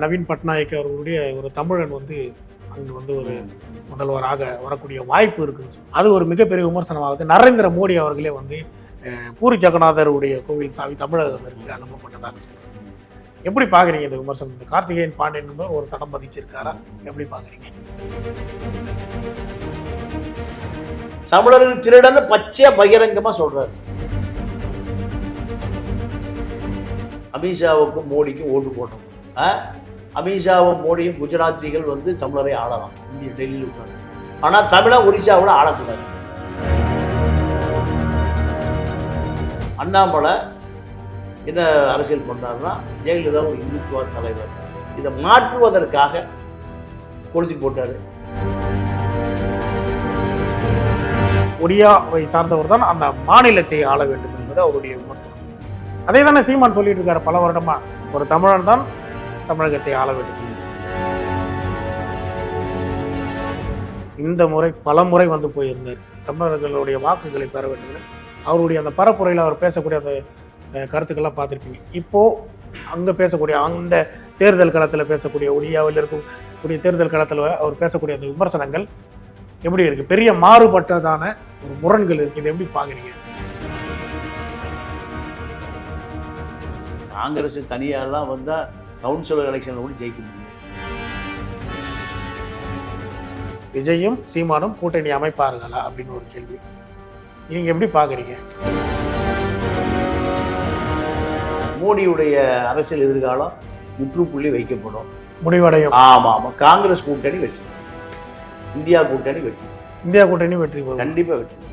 நவீன் பட்நாயக் அவர்களுடைய ஒரு தமிழன் வந்து அங்கு வந்து ஒரு முதல்வராக வரக்கூடிய வாய்ப்பு இருக்குன்னு சொல்லி அது ஒரு மிகப்பெரிய விமர்சனமாகுது. நரேந்திர மோடி அவர்களே வந்து பூரி ஜெகநாதருடைய கோவில் சாவி தமிழகத்திற்கு அனுப்பப்பட்டதாக சொல்றாங்க. எப்படி பாக்குறீங்க இந்த விமர்சனம்? இந்த கார்த்திகேயன் பாண்டியன் என்பவர் ஒரு தடம் பதிச்சிருக்காரா? எப்படி பாக்குறீங்க? தமிழர்கள் திருடன்னு பச்சையா பகிரங்கமா சொல்றாரு. அமித்ஷாவுக்கும் மோடிக்கும் ஓட்டு போட்டோம். அமித்ஷாவும் மோடியும் குஜராத்திகள் வந்து தமிழரை ஆளலாம் இந்திய டெல்லியில் உட்காந்து. ஆனால் தமிழை ஒரிசாவில் ஆளக்கூடாது. அண்ணாமலை என்ன அரசியல் பண்ணார்னா ஜெயலலிதா ஒரு இந்துத்துவ தலைவர், இதை மாற்றுவதற்காக கொளுத்தி போட்டார். ஒடியாவை சார்ந்தவர் தான் அந்த மாநிலத்தை ஆள வேண்டும் என்பது அவருடைய விமர்சனம். அதே தானே சீமான் சொல்லிட்டு இருக்காரு பல வருடமா, ஒரு தமிழன் தான் தமிழகத்தை ஆள வேண்டும். இந்த முறை பல முறை வந்து போயிருந்தார், தமிழர்களுடைய வாக்குகளை பெற வேண்டும். அவருடைய அந்த பரப்புரையில் அவர் பேசக்கூடிய அந்த கருத்துக்கள்லாம் பார்த்துருப்பீங்க. இப்போது அங்கே பேசக்கூடிய அந்த தேர்தல் களத்தில் பேசக்கூடிய ஒடியாவில் இருக்கக்கூடிய தேர்தல் களத்தில் அவர் பேசக்கூடிய அந்த விமர்சனங்கள் எப்படி இருக்குது? பெரிய மாறுபட்டதான ஒரு முரண்கள் இருக்குது. இதை எப்படி பார்க்குறீங்க? காங்கிரஸ் தனியாரெல்லாம் வந்தால் கவுன்சிலர் எலெக்ஷனில் கூட ஜெயிக்க முடியும். விஜயும் சீமானும் கூட்டணி அமைப்பார்களா அப்படின்னு ஒரு கேள்வி. நீங்கள் எப்படி பார்க்குறீங்க? மோடியுடைய அரசியல் எதிர்காலம் முற்றுப்புள்ளி வைக்கப்படும், முடிவடையும். ஆமாம் ஆமாம். காங்கிரஸ் கூட்டணி வெற்றி, இந்தியா கூட்டணி வெற்றி, இந்தியா கூட்டணி வெற்றி பெறும், கண்டிப்பாக வெற்றி.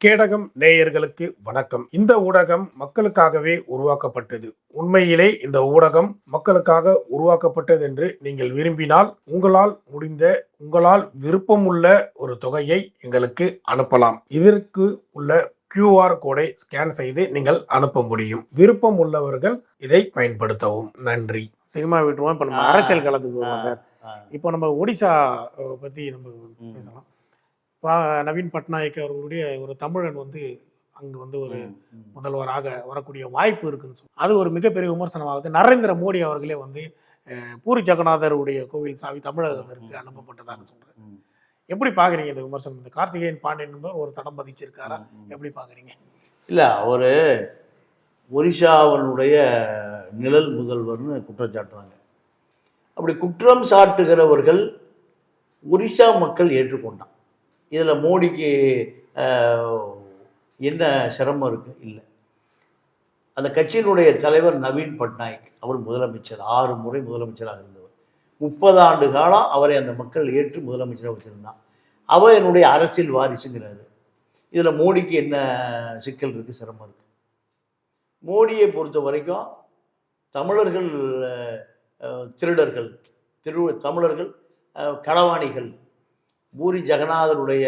கேடகம் நேயர்களுக்கு வணக்கம். இந்த ஊடகம் மக்களுக்காகவே உருவாக்கப்பட்டது. உண்மையிலே இந்த ஊடகம் மக்களுக்காக உருவாக்கப்பட்டது என்று நீங்கள் விரும்பினால் உங்களால் முடிந்த, உங்களால் விருப்பமுள்ள ஒரு தொகையை எங்களுக்கு அனுப்பலாம். இதற்கு உள்ள QR கோடை ஸ்கேன் செய்து நீங்கள் அனுப்ப முடியும். விருப்பம் உள்ளவர்கள் இதை பயன்படுத்தவும். நன்றி. சினிமா விட்டுருவோம், இப்போ நம்ம அரசியல் களத்துக்கு வருவோம் சார். இப்போ நம்ம ஒடிசா பற்றி நம்ம பேசலாம். நவீன் பட்நாயக் அவர்களுடைய ஒரு தமிழன் வந்து அங்கு வந்து ஒரு முதல்வராக வரக்கூடிய வாய்ப்பு இருக்குன்னு சொல்லி அது ஒரு மிகப்பெரிய விமர்சனமாகுது. நரேந்திர மோடி அவர்களே வந்து பூரி ஜெகநாதருடைய கோவில் சாவி தமிழகத்திற்கு அனுப்பப்பட்டதாக சொல்றாரு. எப்படி பாக்குறீங்க இந்த விமர்சனம்? இந்த கார்த்திகேயன் பாண்டியன் என்பவர் ஒரு தடம் பதிச்சிருக்காரா? எப்படி பாக்குறீங்க? இல்லை, அவர் ஒரிசாவினுடைய நிழல் முதல்வர்னு குற்றம் சாட்டுறாங்க. அப்படி குற்றம் சாட்டுகிறவர்கள் ஒரிசா மக்கள் ஏற்றுக்கொண்டான். இதில் மோடிக்கு என்ன சிரமம் இருக்குது? இல்லை. அந்த கட்சியினுடைய தலைவர் நவீன் பட்நாயக், அவர் முதலமைச்சர், 6 முறை முதலமைச்சராக இருந்தவர். 30 ஆண்டு காலம் அவரை அந்த மக்கள் ஏற்று முதலமைச்சராக வச்சுருந்தான். அவர் என்னுடைய அரசியல் வாரிசுங்கிறாரு. இதில் மோடிக்கு என்ன சிக்கல் இருக்குது, சிரமம் இருக்குது? மோடியை பொறுத்த வரைக்கும் தமிழர்கள் திருடர்கள், தமிழர்கள் களவாணிகள், பூரி ஜெகநாதருடைய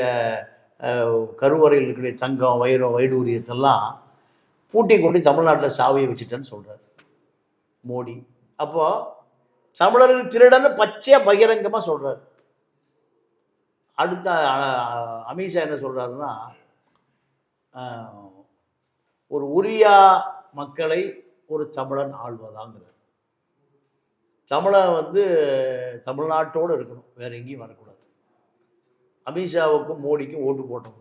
கருவறையில் இருக்கக்கூடிய தங்கம், வைரம், வைடூரியத்தெல்லாம் பூட்டி கொண்டு தமிழ்நாட்டில் சாவியை வச்சுட்டேன்னு சொல்கிறார் மோடி. அப்போது தமிழர்கள் திருடன்னு பச்சையாக பகிரங்கமாக சொல்கிறார். அடுத்த அமித்ஷா என்ன சொல்கிறாருன்னா, ஒரு உரியா மக்களை ஒரு தமிழன் ஆள்வதாங்கிறார். தமிழன் வந்து தமிழ்நாட்டோடு இருக்கணும், வேறு எங்கேயும் வரக்கூடாது. அமித்ஷாவுக்கும் மோடிக்கும் ஓட்டு போட்டோம்.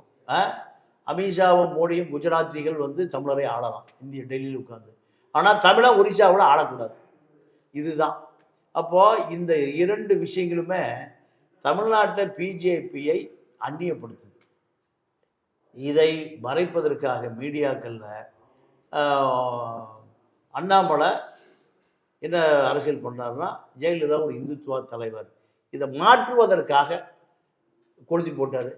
அமித்ஷாவும் மோடியும் குஜராத்திகள் வந்து தமிழரை ஆளலாம் இந்திய டெல்லியில் உட்காந்து. ஆனால் தமிழை ஒரிசாவில் ஆளக்கூடாது. இதுதான். அப்போது இந்த 2 விஷயங்களுமே தமிழ்நாட்டில் பிஜேபியை அந்நியப்படுத்துது. இதை மறைப்பதற்காக மீடியாக்களில் அண்ணாமலை என்ன அரசியல் பண்ணார்னா ஜெயலலிதா ஒரு இந்துத்துவ தலைவர், இதை மாற்றுவதற்காக கொளுத்தி போட்டார்.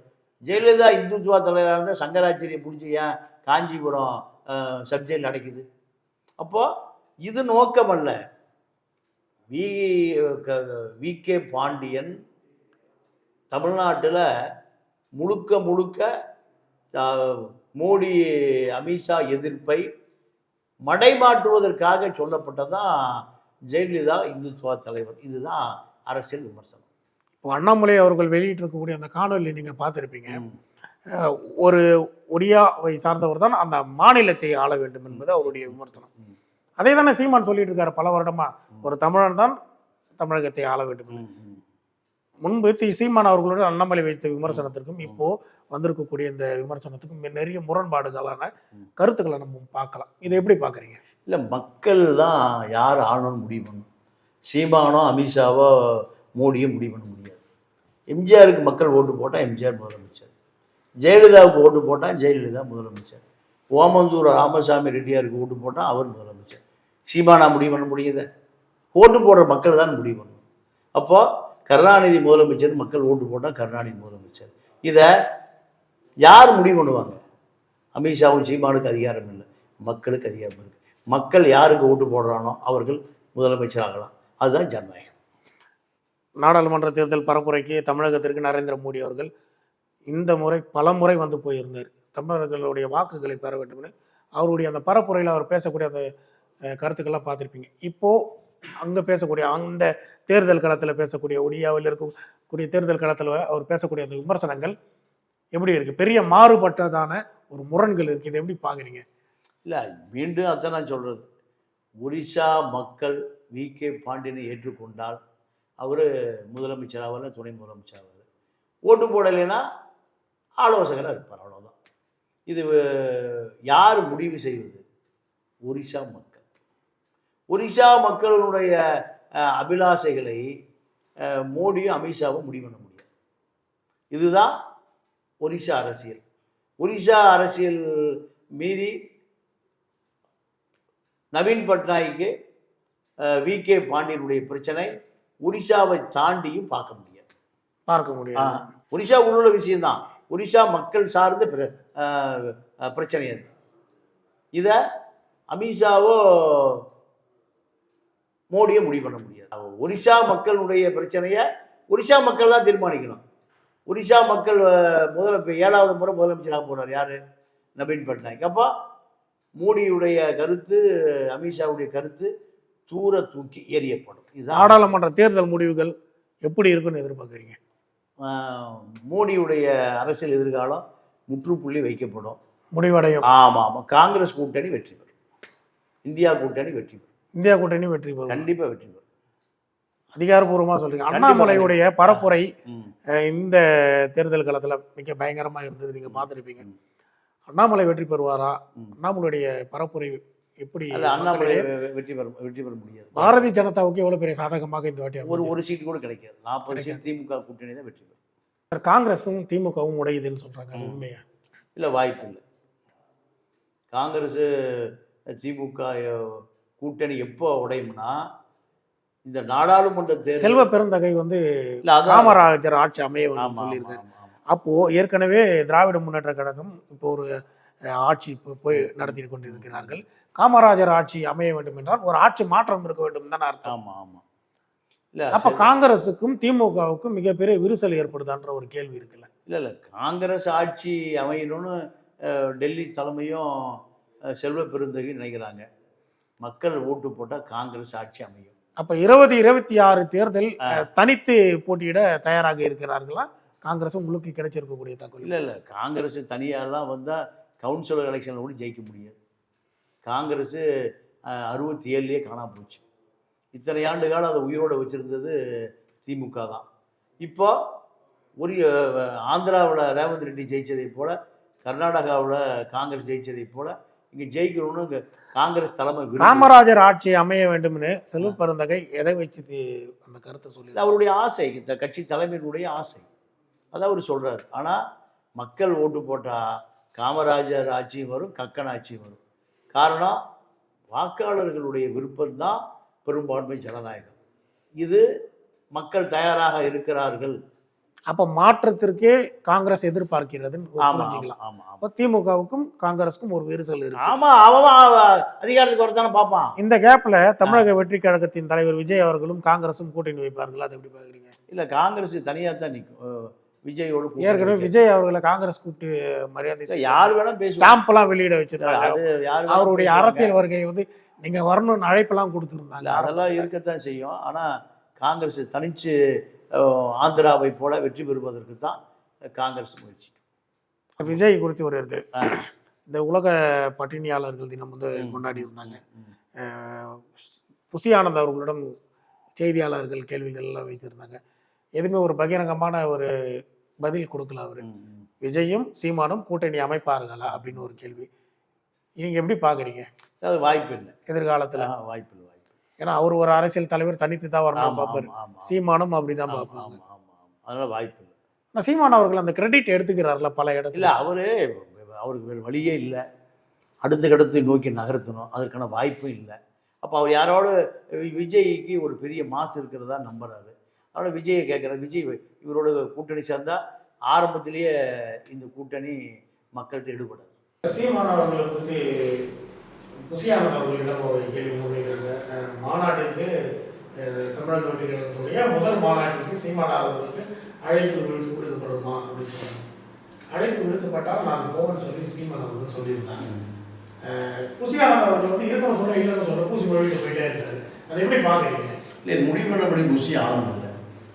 ஜெயலலிதா இந்துத்துவா தலைவராக இருந்தால் சங்கராச்சாரியை பிடிச்சி ஏன் காஞ்சிபுரம் சப்ஜெக்டில் அடைக்குது? அப்போது இது நோக்கம் அல்ல. வி.கே. பாண்டியன் தமிழ்நாட்டில் முழுக்க மோடி அமித்ஷா எதிர்ப்பை மடைமாற்றுவதற்காக சொல்லப்பட்டதான் ஜெயலலிதா இந்துத்துவா தலைவர். இதுதான் அரசியல் விமர்சனம். இப்போ அண்ணாமலை அவர்கள் வெளியிட்டிருக்கக்கூடிய அந்த காணொலி நீங்கள் பார்த்துருப்பீங்க. ஒரு ஒடியாவை சார்ந்தவர் தான் அந்த மாநிலத்தை ஆள வேண்டும் என்பது அவருடைய விமர்சனம். அதே தானே சீமான் சொல்லிட்டு இருக்காரு பல வருடமா, ஒரு தமிழன் தான் தமிழகத்தை ஆள வேண்டும் என்று. முன்பு சீமான் அவர்களோட அண்ணாமலை வைத்த விமர்சனத்திற்கும் இப்போ வந்திருக்கக்கூடிய இந்த விமர்சனத்துக்கும் நிறைய முரண்பாடுகளான கருத்துக்களை நம்ம பார்க்கலாம். இதை எப்படி பார்க்குறீங்க? இல்லை, மக்கள் தான் யார் ஆளணும்னு முடிவு பண்ணணும். சீமானோ அமித்ஷாவோ மோடியோ முடிவு பண்ண முடியாது. எம்ஜிஆருக்கு மக்கள் ஓட்டு போட்டால் எம்ஜிஆர் முதலமைச்சர், ஜெயலலிதாவுக்கு ஓட்டு போட்டால் ஜெயலலிதா முதலமைச்சர், ஓமந்தூர் ராமசாமி ரெட்டியாருக்கு ஓட்டு போட்டால் அவர் முதலமைச்சர். சீமானா முடிவு பண்ண முடியுது? ஓட்டு போடுற மக்கள் தான் முடிவு பண்ணணும். அப்போ கருணாநிதி முதலமைச்சர், மக்கள் ஓட்டு போட்டால் கருணாநிதி முதலமைச்சர். இதை யார் முடிவு பண்ணுவாங்க? அமித்ஷாவும் சீமானுக்கு அதிகாரம் இல்லை, மக்களுக்கு அதிகாரம் இருக்குது. மக்கள் யாருக்கு ஓட்டு போடுறானோ அவர்கள் முதலமைச்சர் ஆகலாம். அதுதான் ஜனநாயகம். நாடாளுமன்ற தேர்தல் பரப்புரைக்கு தமிழகத்திற்கு நரேந்திர மோடி அவர்கள் இந்த முறை பல முறை வந்து போயிருந்தார். தமிழர்களுடைய வாக்குகளை பெற வேண்டும்னு அவருடைய அந்த பரப்புரையில் அவர் பேசக்கூடிய அந்த கருத்துக்கள்லாம் பார்த்துருப்பீங்க. இப்போது அங்கே பேசக்கூடிய அந்த தேர்தல் களத்தில் பேசக்கூடிய ஒடியாவில் இருக்கக்கூடிய தேர்தல் களத்தில் அவர் பேசக்கூடிய அந்த விமர்சனங்கள் எப்படி இருக்குது? பெரிய மாறுபட்டதான ஒரு முரண்கள் இருக்குது. இதை எப்படி பார்க்குறீங்க? இல்லை, மீண்டும் அதான் நான் சொல்கிறது. ஒரிசா மக்கள் வி.கே. பாண்டியனை ஏற்றுக்கொண்டால் அவர் முதலமைச்சராகல, துணை முதலமைச்சராகல. ஓட்டு போடலைன்னா ஆலோசகராக இருப்பார், அவ்வளோதான். இது யார் முடிவு செய்வது? ஒரிசா மக்கள். ஒரிசா மக்களுடைய அபிலாஷைகளை மோடியும் அமித்ஷாவும் முடிவு பண்ண முடியாது. இதுதான் ஒரிசா அரசியல். ஒரிசா அரசியல் மீறி நவீன் பட்நாயக்கு, வி.கே. பாண்டியனுடைய பிரச்சனை ஒரிசாவை தாண்டியும் பார்க்க முடியாது. ஒரிசா உள்ள விஷயம்தான். ஒரிசா மக்கள் சார்ந்த பிரச்சனை அது. இதை அமித்ஷாவோ மோடியை முடிவு பண்ண முடியாது. ஒரிசா மக்களுடைய பிரச்சனையை ஒரிசா மக்கள் தான் தீர்மானிக்கணும். ஒரிசா மக்கள் இப்போ 7வது முறை முதலமைச்சராக போகிறார் யார்? நவீன் பட்நாயக். அப்போ மோடியுடைய கருத்து, அமித்ஷாவுடைய கருத்து தூர தூக்கி எறியப்படும். இது நாடாளுமன்ற தேர்தல் முடிவுகள் எப்படி இருக்குன்னு எதிர்பார்க்குறீங்க? மோடியுடைய அரசியல் எதிர்காலம் முற்றுப்புள்ளி வைக்கப்படும், முடிவடையும். ஆமாம். காங்கிரஸ் கூட்டணி வெற்றி பெறும், இந்தியா கூட்டணி வெற்றி பெறும். இந்தியா கூட்டணி வெற்றி பெறும், கண்டிப்பாக வெற்றி பெறும். அதிகாரப்பூர்வமாக சொல்றீங்க. அண்ணாமலையுடைய பரப்புரை இந்த தேர்தல் காலத்தில் மிக பயங்கரமாக இருந்தது, நீங்கள் பார்த்துருப்பீங்க. அண்ணாமலை வெற்றி பெறுவாரா? அண்ணாமலையுடைய பரப்புரை எப்படி? அண்ணாமலை வெற்றி பெற முடியாது. பாரதிய ஜனதாவுக்கு எவ்வளவு பெரிய சாதகமாக இந்த வாட்டி ஒரு சீட்டு கூட கிடைக்காது. 40 சீட் திமுக கூட்டணி தான் வெற்றி பெறும். காங்கிரஸும் திமுகவும் உடையுதுன்னு சொல்றாங்க, உண்மையா? இல்லை, வாய்ப்பு இல்லை. காங்கிரஸ் திமுக கூட்டணி எப்போ உடையும்னா, இந்த நாடாளுமன்ற தேர்தல். செல்வ பெருந்தகை வந்து காமராஜர் ஆட்சி அமைய சொல்லியிருக்காரு. அப்போ ஏற்கனவே திராவிட முன்னேற்ற கழகம் இப்போ ஒரு ஆட்சி போய் நடத்தி கொண்டிருக்கிறார்கள். காமராஜர் ஆட்சி அமைய வேண்டும் என்றால் ஒரு ஆட்சி மாற்றம் இருக்க வேண்டும் தான் அர்த்தம். ஆமாம் ஆமாம். இல்லை, அப்போ காங்கிரஸுக்கும் திமுகவுக்கும் மிகப்பெரிய விரிசல் ஏற்படுதான்ற ஒரு கேள்வி இருக்குல்ல? இல்லை, காங்கிரஸ் ஆட்சி அமையணும்னு டெல்லி தலைமையும் செல்வ பெருந்தகை நினைக்கிறாங்க. மக்கள் ஓட்டு போட்டால் காங்கிரஸ் ஆட்சி அமையும். அப்போ 2026 தேர்தல் தனித்து போட்டியிட தயாராக இருக்கிறார்களா? காங்கிரஸும் உங்களுக்கு கிடைச்சிருக்கக்கூடிய தகவல்? இல்லை, காங்கிரஸ் தனியாரெல்லாம் வந்தால் கவுன்சிலர் எலெக்ஷனில் கூட ஜெயிக்க முடியாது. காங்கிரஸ் 67லேயே காணாம போச்சு. இத்தனை ஆண்டு காலம் அதை உயிரோடு வச்சுருந்தது திமுக தான். இப்போ ஒரு ஆந்திராவில் ரேவந்த் ரெட்டி ஜெயித்ததை போல், கர்நாடகாவில் காங்கிரஸ் ஜெயித்ததை போல் இங்கே ஜெயிக்கணும்னு இங்கே காங்கிரஸ் தலைமை. காமராஜர் ஆட்சி அமைய வேண்டும்னு செல்வ பெருந்தகை எதை வச்சு அந்த கருத்தை சொல்லி? அவருடைய ஆசை, இந்த கட்சி தலைமையினுடைய ஆசை, அதான் அவர் சொல்கிறார். ஆனால் மக்கள் ஓட்டு போட்டால் காமராஜர் ஆட்சியும் வரும், கக்கன் ஆட்சியும் வரும். காரணம், வாக்காளர்களுடைய விருப்பம்தான் பெரும்பான்மை ஜனநாயகம். இது மக்கள் தயாராக இருக்கிறார்கள். அப்போ மாற்றத்திற்கே காங்கிரஸ் எதிர்பார்க்கிறதுன்னு புரிஞ்சுக்கலாம். அப்போ திமுகவுக்கும் காங்கிரஸுக்கும் ஒரு விரிசல் இருக்கு. ஆமாம், அவன் அதிகாரத்துக்கு வரத்தானே பார்ப்பான். இந்த கேப்பில் தமிழக வெற்றி கழகத்தின் தலைவர் விஜய் அவர்களும் காங்கிரஸும் கூட்டணி வைப்பார்கள், அதை எப்படி பார்க்குறீங்க? இல்லை, காங்கிரஸ் தனியாக தான் நிற்கும். விஜயோடு ஏற்கனவே விஜய் அவர்களை காங்கிரஸ் கூப்பிட்டு மரியாதை யார் வேணா பேசுவாங்க, ஸ்டாம்ப்லாம் வெளியிட வச்சிருக்காங்க. அவருடைய அரசியல் வருகை வந்து நீங்க வரணும்னு அழைப்பெல்லாம் கொடுத்துருந்தாங்க. அதெல்லாம் இருக்கத்தான் செய்யும். ஆனால் காங்கிரஸ் தனிச்சு ஆந்திராவை போல வெற்றி பெறுவதற்கு தான் காங்கிரஸ் முயற்சி. விஜய் குறித்து ஒரு இருக்கு. இந்த உலக பட்டினியாளர்கள் தினம் வந்து கொண்டாடி இருந்தாங்க. புசி ஆனந்த் அவர்களிடம் செய்தியாளர்கள் கேள்விகள்லாம் வைத்திருந்தாங்க. எதுவுமே ஒரு பகிரங்கமான ஒரு பதில் கொடுக்கல அவரு. விஜயும் சீமானும் கூட்டணி அமைப்பார்களா அப்படின்னு ஒரு கேள்வி. நீங்க எப்படி பாக்குறீங்க? அது வாய்ப்பு இல்லை எதிர்காலத்துல. வாய்ப்பு இல்லை. ஏன்னா அவர் ஒரு அரசியல் தலைவர் தனித்து தான் வரணும் பார்ப்பாரு. சீமானும் அப்படிதான் பார்ப்பாங்க. அதனால வாய்ப்பு இல்லை. ஆனால் சீமான் அவர்கள் அந்த கிரெடிட் எடுத்துக்கிறார்ல பல இடத்துல. இல்லை, அவருக்கு வேறு வழியே இல்லை. அடுத்த நோக்கி நகர்த்தணும், அதற்கான வாய்ப்பும் இல்லை. அப்போ அவர் யாரோட விஜய்க்கு ஒரு பெரிய மாசு இருக்கிறதா நம்புறாரு. அதனால் விஜயை கேட்குறாரு. விஜய் இவரோட கூட்டணி சேர்ந்தால் ஆரம்பத்திலேயே இந்த கூட்டணி மக்கள்கிட்ட எடுபடாது. சீமான் அவர்களை பற்றி புசியானந்த் அவர்களிடம் ஒரு கேள்வி முன்வைக்கிறாங்க. மாநாட்டிற்கு தமிழக வெற்றிகளுடைய முதல் மாநாட்டிற்கு சீமான் அவர்களுக்கு அழைப்பு விடுக்கப்படுமா அப்படின்னு சொன்னாங்க. அழைப்பு விடுக்கப்பட்டால் நான் போவேன்னு சொல்லி சீமான் அவர்கள் சொல்லியிருந்தாங்க. புசியானந்த் அவர்கள் வந்து இருக்கணும் சொல்ல இல்லைன்னு சொல்ல பூசி மொழிட்டு போயிட்டே இருக்காரு. அதை எப்படி பார்க்குறீங்க? இல்லை, முடிவு பண்ணபடி புசி ஆனந்த் இல்லை,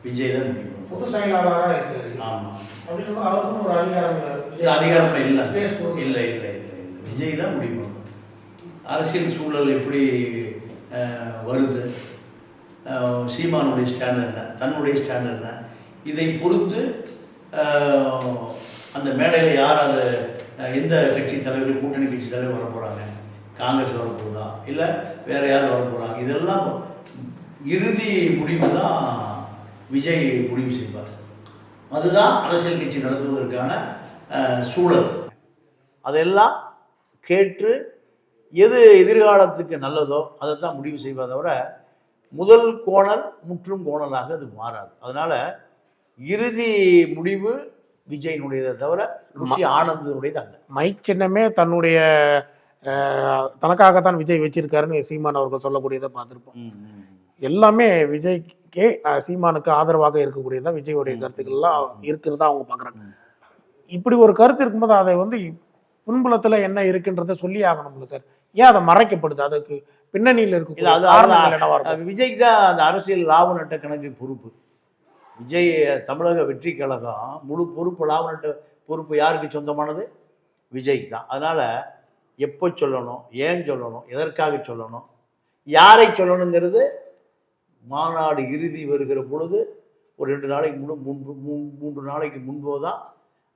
விஜய் தான் முடிவு. பொது செயலாளராக இருக்காரு. ஆமாம், அப்படின்னு அவருக்கும் ஒரு அதிகாரம் இல்லை. இல்லை இல்லை இல்லை விஜய் தான் முடிவு பண்ணணும். அரசியல் சூழல் எப்படி வருது, சீமானுடைய ஸ்டாண்ட் என்ன, தன்னுடைய ஸ்டாண்ட் என்ன, இதை பொறுத்து அந்த மேடையில் யார் அது எந்த கட்சி தலைவர்கள் கூட்டணி கட்சி தலைவர் வர போகிறாங்க, காங்கிரஸ் வர போகுதா இல்லை வேறு யார் வர போகிறாங்க, இதெல்லாம் இறுதி முடிவு தான் விஜய் முடிவு செய்வார். அதுதான் அரசியல் கட்சி நடத்துவதற்கான சூழல். அதெல்லாம் கேட்டு எது எதிர்காலத்துக்கு நல்லதோ அதை தான் முடிவு செய்வதை தவிர முதல் கோணல் முற்றும் கோணலாக அது மாறாது. அதனால் இறுதி முடிவு விஜயினுடையதை தவிர புசி ஆனந்தனுடையது அல்ல. மைக் சின்னமே தன்னுடைய தனக்காகத்தான் விஜய் வச்சிருக்காருன்னு சீமான் அவர்கள் சொல்லக்கூடியதை பார்த்துருப்போம். எல்லாமே விஜய்க்கே சீமானுக்கு ஆதரவாக இருக்கக்கூடியதான் விஜயோடைய கருத்துக்கள்லாம் இருக்கிறதா அவங்க பார்க்குறாங்க. இப்படி ஒரு கருத்து இருக்கும்போது அதை வந்து பின்புலத்தில் என்ன இருக்குன்றதை சொல்லி ஆகணும்ல சார். ஏன் அதை மறைக்கப்படுது? அதுக்கு பின்னணியில் இருக்கு. விஜய்க்கு தான் அந்த அரசியல் லாப நட்ட கணக்கு பொறுப்பு. விஜய் தமிழக வெற்றி கழகம் முழு பொறுப்பு, லாப நட்ட பொறுப்பு யாருக்கு சொந்தமானது? விஜய்க்கு தான். அதனால் எப்போ சொல்லணும், ஏன் சொல்லணும், எதற்காக சொல்லணும், யாரை சொல்லணுங்கிறது மாநாடு இறுதி வருகிற பொழுது ஒரு 2 நாளைக்கு முன்பு 3 நாளைக்கு முன்போ தான்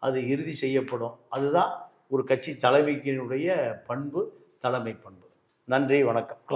அது இறுதி செய்யப்படும். அதுதான் ஒரு கட்சி தலைமைக்கினுடைய பண்பு, தலைமை பண்பு. நன்றி, வணக்கம்.